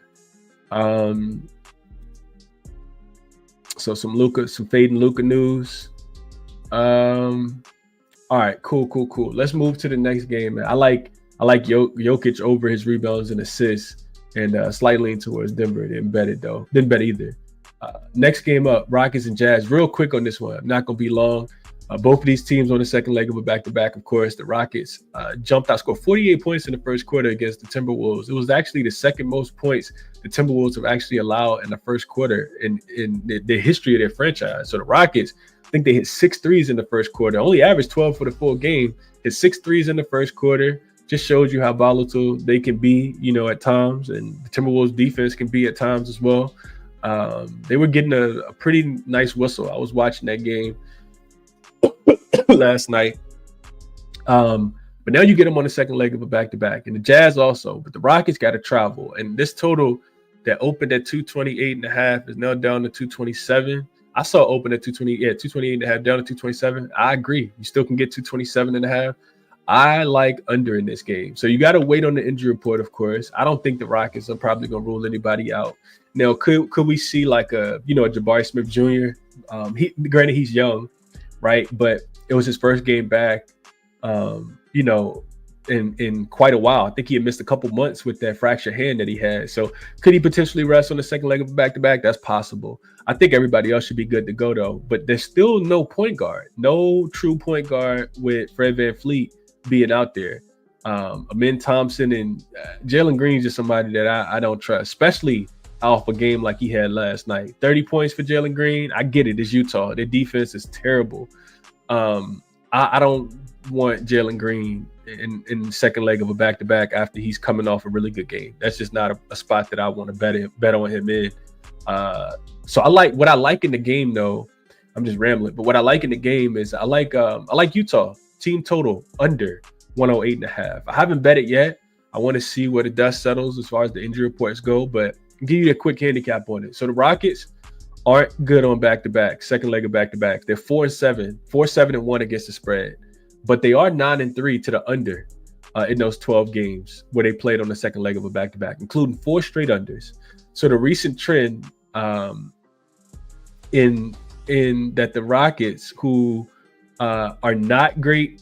So some fading Luka news. All right, cool. Let's move to the next game, man. I like Jokic over his rebounds and assists, and slightly lean towards Denver. Didn't bet it though. Didn't bet either. Next game up, Rockets and Jazz. Real quick on this one. I'm not gonna be long. Both of these teams on the second leg of a back-to-back, of course. The Rockets jumped out, scored 48 points in the first quarter against the Timberwolves. It was actually the second most points the Timberwolves have actually allowed in the first quarter in the history of their franchise. So the Rockets, I think they hit 6 threes in the first quarter. Only averaged 12 for the full game. Hit 6 threes in the first quarter. Just shows you how volatile they can be, at times. And the Timberwolves defense can be at times as well. They were getting a pretty nice whistle. I was watching that game last night. But now you get them on the second leg of a back-to-back, and the Jazz also, but the Rockets got to travel. And this total that opened at 228.5 is now down to 227. I saw open at 228.5 down to 227. I agree. You still can get 227.5. I like under in this game. So you got to wait on the injury report, of course. I don't think the Rockets are probably going to rule anybody out. Now, could we see like a Jabari Smith Jr.? Granted, he's young, right? But it was his first game back, in quite a while. I think he had missed a couple months with that fractured hand that he had. So could he potentially rest on the second leg of a back-to-back? That's possible. I think everybody else should be good to go, though. But there's still no point guard, no true point guard with Fred VanVleet being out there. Amin Thompson and Jalen Green's just somebody that I don't trust, especially off a game like he had last night. 30 points for Jalen Green. I get it. It's Utah. Their defense is terrible. I don't want Jalen Green in the second leg of a back-to-back after he's coming off a really good game. That's just not a spot that I want to bet on him in. So what I like in the game, though. I'm just rambling, but what I like in the game is I like Utah team total under 108.5. I haven't bet it yet. I want to see where the dust settles as far as the injury reports go, but I'll give you a quick handicap on it. So the Rockets aren't good on back-to-back, second leg of back-to-back. They're 4-7-1 against the spread, but they are 9-3 to the under in those 12 games where they played on the second leg of a back-to-back, including 4 straight unders. So the recent trend in that the Rockets, who are not great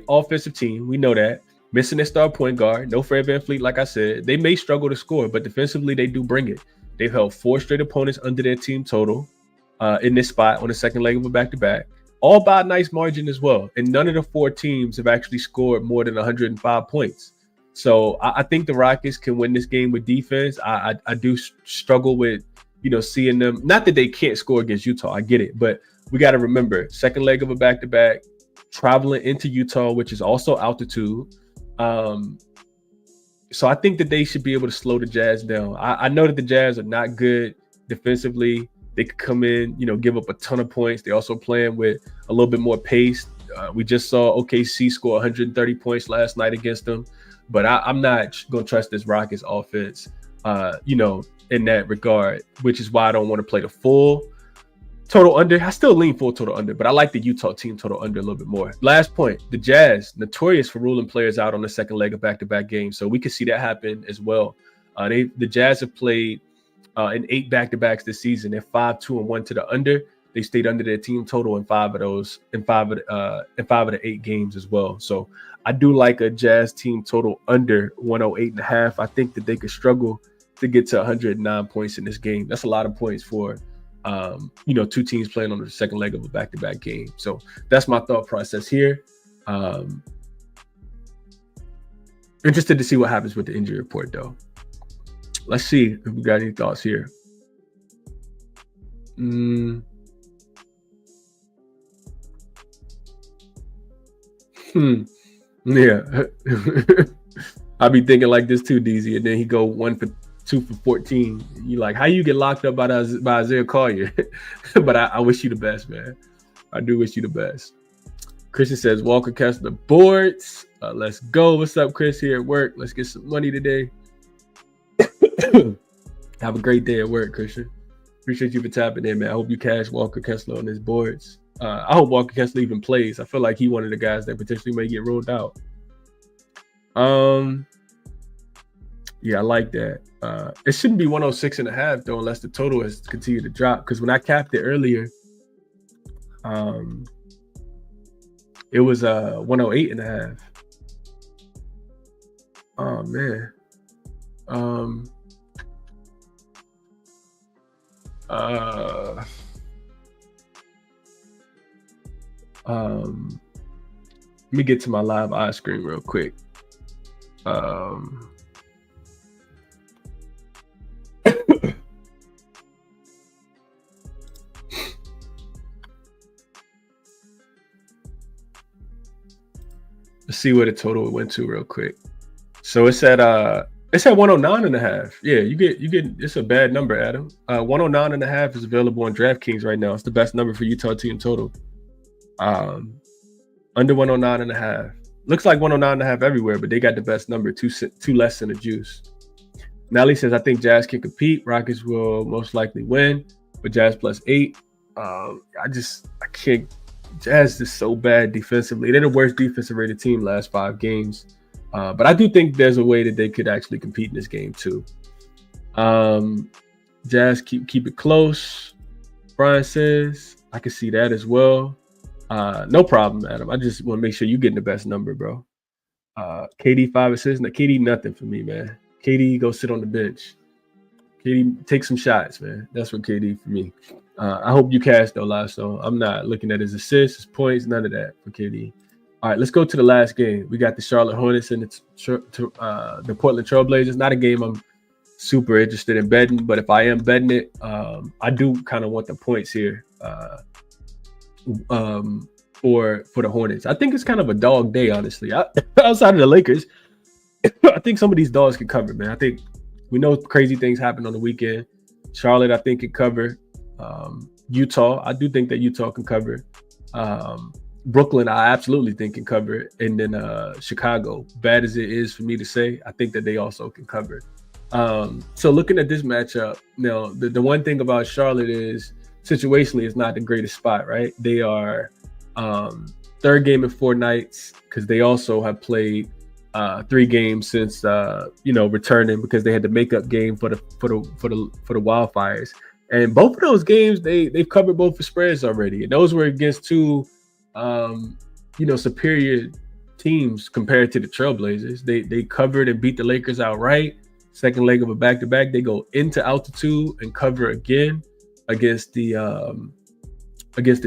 offensive team, we know that, missing their star point guard, no Fred VanVleet, like I said, they may struggle to score, but defensively they do bring it. They've held 4 straight opponents under their team total in this spot on the second leg of a back-to-back, all by a nice margin as well. And none of the 4 teams have actually scored more than 105 points. So I think the Rockets can win this game with defense. I do struggle with seeing them. Not that they can't score against Utah, I get it, but we got to remember, second leg of a back-to-back, traveling into Utah, which is also altitude. So I think that they should be able to slow the Jazz down. I know that the Jazz are not good defensively. They could come in, give up a ton of points. They're also playing with a little bit more pace. We just saw OKC score 130 points last night against them. But I'm not going to trust this Rockets offense, in that regard, which is why I don't want to play the full total under. I still lean full total under, but I like the Utah team total under a little bit more. Last point, the Jazz, notorious for ruling players out on the second leg of back-to-back games. So we could see that happen as well. The Jazz have played in 8 back-to-backs this season. They're 5-2-1 to the under. They stayed under their team total in 5 of those, in 5 of the 8 games as well. So I do like a Jazz team total under 108.5. I think that they could struggle to get to 109 points in this game. That's a lot of points for, 2 teams playing on the second leg of a back-to-back game. So that's my thought process here. Interested to see what happens with the injury report, though. Let's see if we got any thoughts here. Yeah. I be thinking like this too, DZ, and then he go 1 for 2 for 14. You like, how you get locked up by Isaiah Collier? But I wish you the best, man. I do wish you the best. Christian says, Walker Kessler boards. Let's go. What's up, Chris, here at work? Let's get some money today. Have a great day at work, Christian. Appreciate you for tapping in, man. I hope you cash Walker Kessler on his boards. I hope Walker Kessler even plays. I feel like he's one of the guys that potentially may get rolled out. Yeah, I like that. It shouldn't be 106.5 though, unless the total has continued to drop. Because when I capped it earlier, it was 108.5. Oh man. Let me get to my live eye screen real quick. Let's see where the total went to real quick. So it's at 109.5. Yeah, you get it's a bad number, Adam. 109.5 is available on DraftKings right now. It's the best number for Utah team total. Under 109.5. Looks like 109.5 everywhere, but they got the best number, two less than the juice. Nelly says, I think Jazz can compete. Rockets will most likely win, but Jazz +8. I can't. Jazz is so bad defensively. They're the worst defensive rated team last 5 games. But I do think there's a way that they could actually compete in this game too. Jazz keep it close. Brian says, I can see that as well. No problem, Adam. I just want to make sure you're getting the best number, bro. KD 5 assists. Now, KD nothing for me, man. KD go sit on the bench. KD take some shots, man. That's what KD for me. I hope you cash though, Lasso. I'm not looking at his assists, his points, none of that for KD. All right, let's go to the last game. We got the Charlotte Hornets and the Portland Trailblazers. Not a game I'm super interested in betting, but if I am betting it, I do kind of want the points here for the Hornets. I think it's kind of a dog day, honestly. Outside of the Lakers, I think some of these dogs can cover, man. I think we know crazy things happen on the weekend. Charlotte, I think, can cover. Utah, I do think that Utah can cover. Brooklyn, I absolutely think can cover. And then Chicago, bad as it is for me to say, I think that they also can cover. So looking at this matchup, now the one thing about Charlotte is situationally it's not the greatest spot, right? They are third game in 4 nights because they also have played 3 games since returning because they had the makeup game for the Wildfires. And both of those games, they've covered both the spreads already. And those were against 2, superior teams compared to the Trailblazers. They covered and beat the Lakers outright. Second leg of a back-to-back, they go into altitude and cover again against the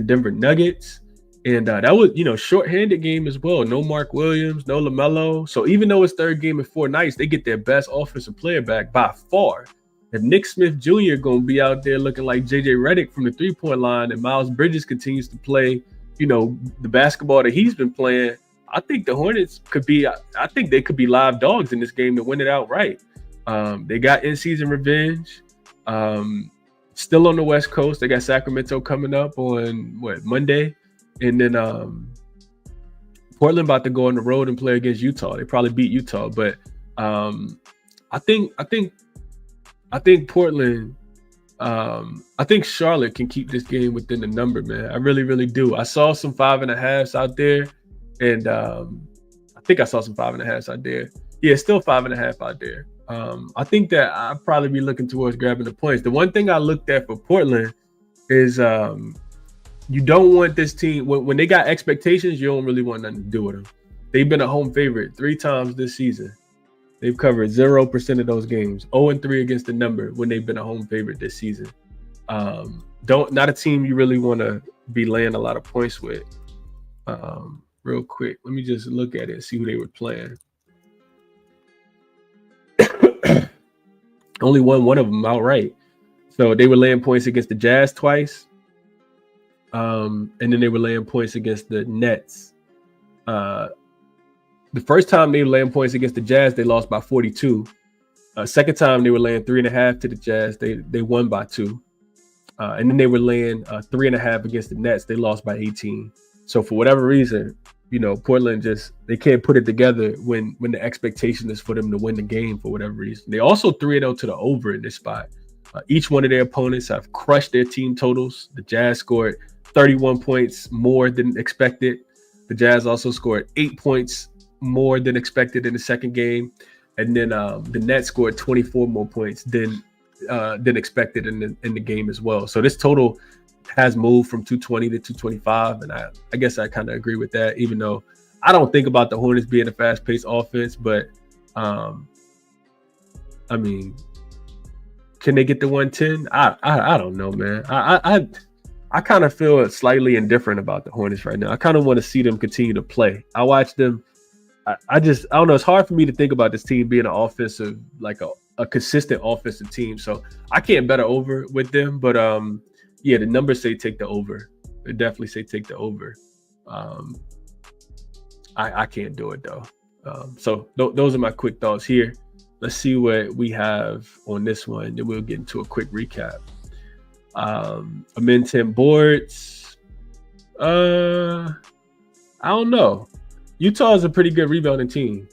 Denver Nuggets. And that was, shorthanded game as well. No Mark Williams, no LaMelo. So even though it's third game in 4 nights, they get their best offensive player back by far. If Nick Smith Jr. gonna be out there looking like JJ Redick from the 3-point line, and Miles Bridges continues to play, the basketball that he's been playing, I think the Hornets could be. I think they could be live dogs in this game to win it outright. They got in-season revenge. Still on the West Coast. They got Sacramento coming up on Monday, and then Portland about to go on the road and play against Utah. They probably beat Utah, but I think Portland. I think Charlotte can keep this game within the number, man. I really, really do. I saw some 5.5s out there, and I think I saw some 5.5s out there. Yeah, still 5.5 out there. I think that I'd probably be looking towards grabbing the points. The one thing I looked at for Portland is you don't want this team when they got expectations. You don't really want nothing to do with them. They've been a home favorite 3 times this season. They've covered 0% of those games, 0-3 against the number when they've been a home favorite this season. Not a team you really want to be laying a lot of points with. Real quick, let me just look at it and see who they were playing. Only won one of them outright. So they were laying points against the Jazz twice. And then they were laying points against the Nets. The first time they were laying points against the Jazz, they lost by 42. Second time they were laying 3.5 to the Jazz, they won by 2. And then they were laying 3.5 against the Nets, they lost by 18. So for whatever reason, Portland they can't put it together when the expectation is for them to win the game for whatever reason. They also 3-0 to the over in this spot. Each one of their opponents have crushed their team totals. The Jazz scored 31 points more than expected. The Jazz also scored 8 points more than expected in the second game. And then the Nets scored 24 more points than expected in the game as well. So this total has moved from 220 to 225, and I guess I kind of agree with that, even though I don't think about the Hornets being a fast-paced offense. But I mean, can they get to 110? I don't know, man. I kind of feel slightly indifferent about the Hornets right now. I kind of want to see them continue to play. I watch them. I don't know. It's hard for me to think about this team being an offensive, like a consistent offensive team. So I can't bet over with them. But yeah, the numbers say take the over. They definitely say take the over. I can't do it though. So those are my quick thoughts here. Let's see what we have on this one. Then we'll get into a quick recap. Amin 10 boards. I don't know. Utah is a pretty good rebounding team.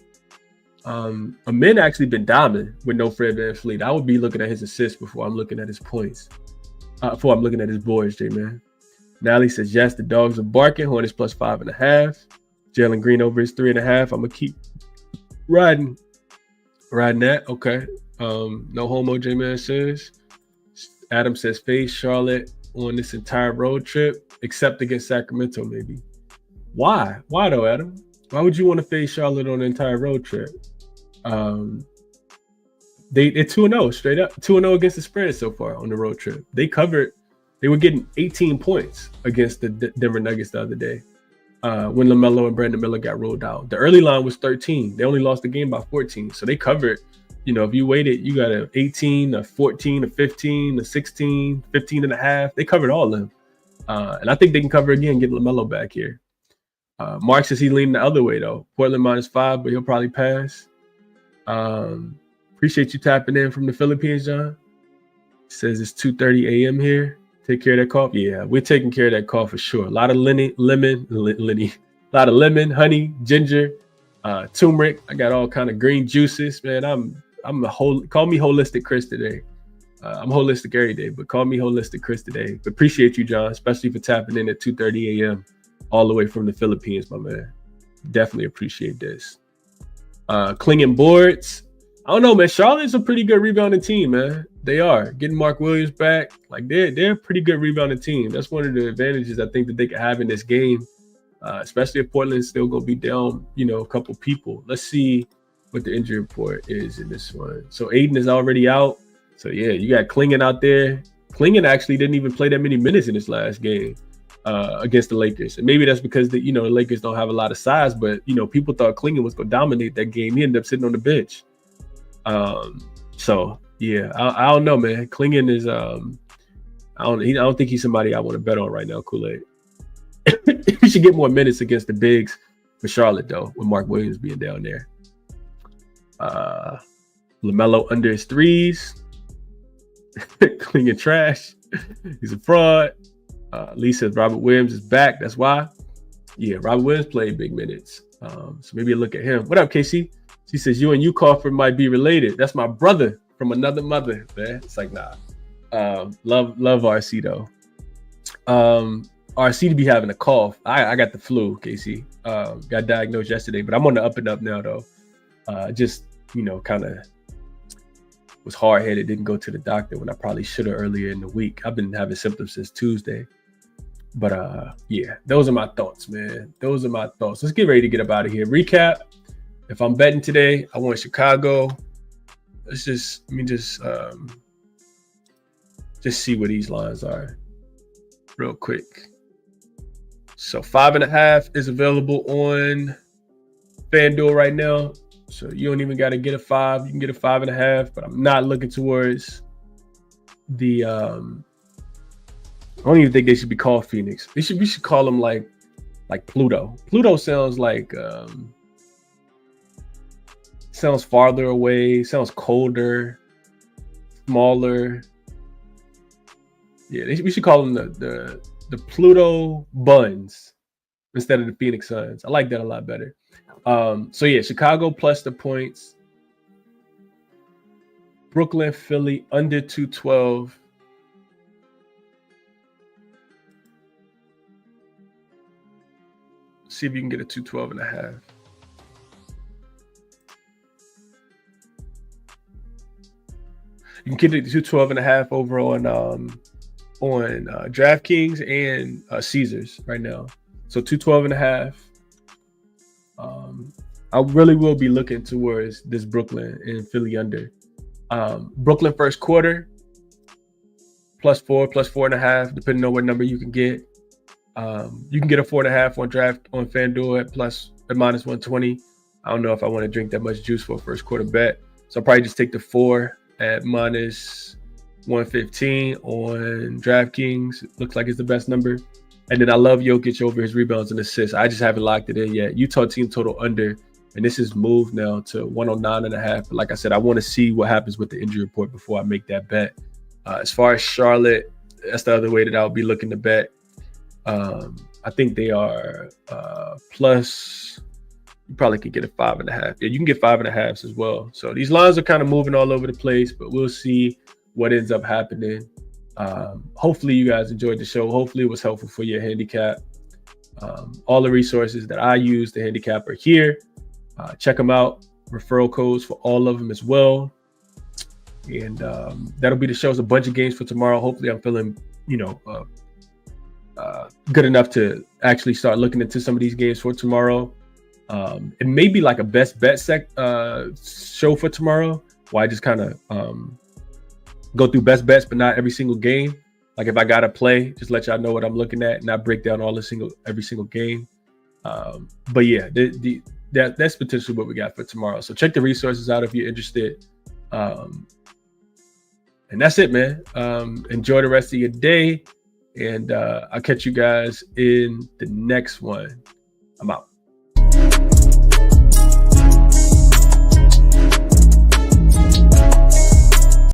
Amin actually been diamond with no Fred VanVleet. I would be looking at his assists before I'm looking at his points. Before I'm looking at his boards, J-Man. Nally says, yes, the dogs are barking. Hornets plus 5.5. Jalen Green over his 3.5. I'm going to keep riding that. Okay. No homo, J-Man says. Adam says, face Charlotte on this entire road trip, except against Sacramento, maybe. Why? Why though, Adam? Why would you want to face Charlotte on the entire road trip? They're 2-0 straight up. 2-0 against the spread so far on the road trip. They were getting 18 points against the Denver Nuggets the other day when LaMelo and Brandon Miller got rolled out. The early line was 13. They only lost the game by 14. So they covered, if you waited, you got an 18, a 14, a 15, a 16, 15.5. They covered all of them. And I think they can cover again, get LaMelo back here. Mark says he leaning the other way, though. Portland -5, but he'll probably pass. Appreciate you tapping in from the Philippines, John. Says it's 2:30 a.m. here. Take care of that cough. Yeah, we're taking care of that cough for sure. A lot of lemon, honey, ginger, turmeric. I got all kind of green juices, man. Call me Holistic Chris today. I'm holistic every day, but call me Holistic Chris today. But appreciate you, John, especially for tapping in at 2:30 a.m. all the way from the Philippines, my man. Definitely appreciate this. Clinging boards. I don't know, man. Charlotte's a pretty good rebounding team, man. They are. Getting Mark Williams back. Like, they're a pretty good rebounding team. That's one of the advantages I think that they can have in this game, especially if Portland's still going to be down, a couple people. Let's see what the injury report is in this one. So Aiden is already out. So, yeah, you got Clingan out there. Clingan actually didn't even play that many minutes in this last game against the Lakers. And maybe that's because the Lakers don't have a lot of size, but, people thought Clingan was going to dominate that game. He ended up sitting on the bench. So Yeah, I don't know, man. Klingon is I don't think he's somebody I want to bet on right now, Kool-Aid. He should get more minutes against the bigs for Charlotte though, with Mark Williams being down there. LaMelo under his threes. Klingon trash. He's a fraud. Lee says Robert Williams is back. That's why. Yeah, Robert Williams played big minutes. So maybe a look at him. What up, Casey? She says you and you Crawford might be related. That's my brother from another mother, man. It's like, nah. Love RC though. RC to be having a cough. I got the flu, Casey. Got diagnosed yesterday, but I'm on the up and up now though. Just, kind of was hard-headed, didn't go to the doctor when I probably should have earlier in the week. I've been having symptoms since Tuesday. But yeah, those are my thoughts, man. Those are my thoughts. Let's get ready to get up out of here. Recap. If I'm betting today, I want Chicago. Let me just see what these lines are real quick. So 5.5 is available on FanDuel right now. So you don't even got to get a 5. You can get a 5.5, but I'm not looking towards the I don't even think they should be called Phoenix. We should call them like Pluto. Pluto sounds like sounds farther away, sounds colder, smaller. Yeah, we should call them the Pluto Buns instead of the Phoenix Suns. I like that a lot better. So yeah, Chicago plus the points. Brooklyn, Philly under 212. See if you can get a 212.5. You can get it to 212.5 over on DraftKings and Caesars right now. So 212.5. I really will be looking towards this Brooklyn and Philly under. Brooklyn first quarter +4, +4.5, depending on what number you can get. You can get a 4.5 on FanDuel at -120. I don't know if I want to drink that much juice for a first quarter bet, so I'll probably just take the 4 at -115 on DraftKings. It looks like it's the best number. And then I love Jokic over his rebounds and assists. I just haven't locked it in yet. Utah team total under, and this is moved now to 109.5. But like I said, I want to see what happens with the injury report before I make that bet. As far as Charlotte, that's the other way that I'll be looking to bet. I think they are plus. You probably could get a 5.5. Yeah, you can get 5.5s as well. So these lines are kind of moving all over the place, but we'll see what ends up happening. Hopefully you guys enjoyed the show. Hopefully it was helpful for your handicap. All the resources that I use to handicap are here. Check them out. Referral codes for all of them as well. And that'll be the show. It's a bunch of games for tomorrow. Hopefully I'm feeling, good enough to actually start looking into some of these games for tomorrow. It may be like a best bet show for tomorrow, where I just kind of go through best bets, but not every single game. Like if I gotta play, just let y'all know what I'm looking at, and not break down every single game. But yeah, that's potentially what we got for tomorrow. So check the resources out if you're interested. And that's it, man. Enjoy the rest of your day, and I'll catch you guys in the next one. I'm out.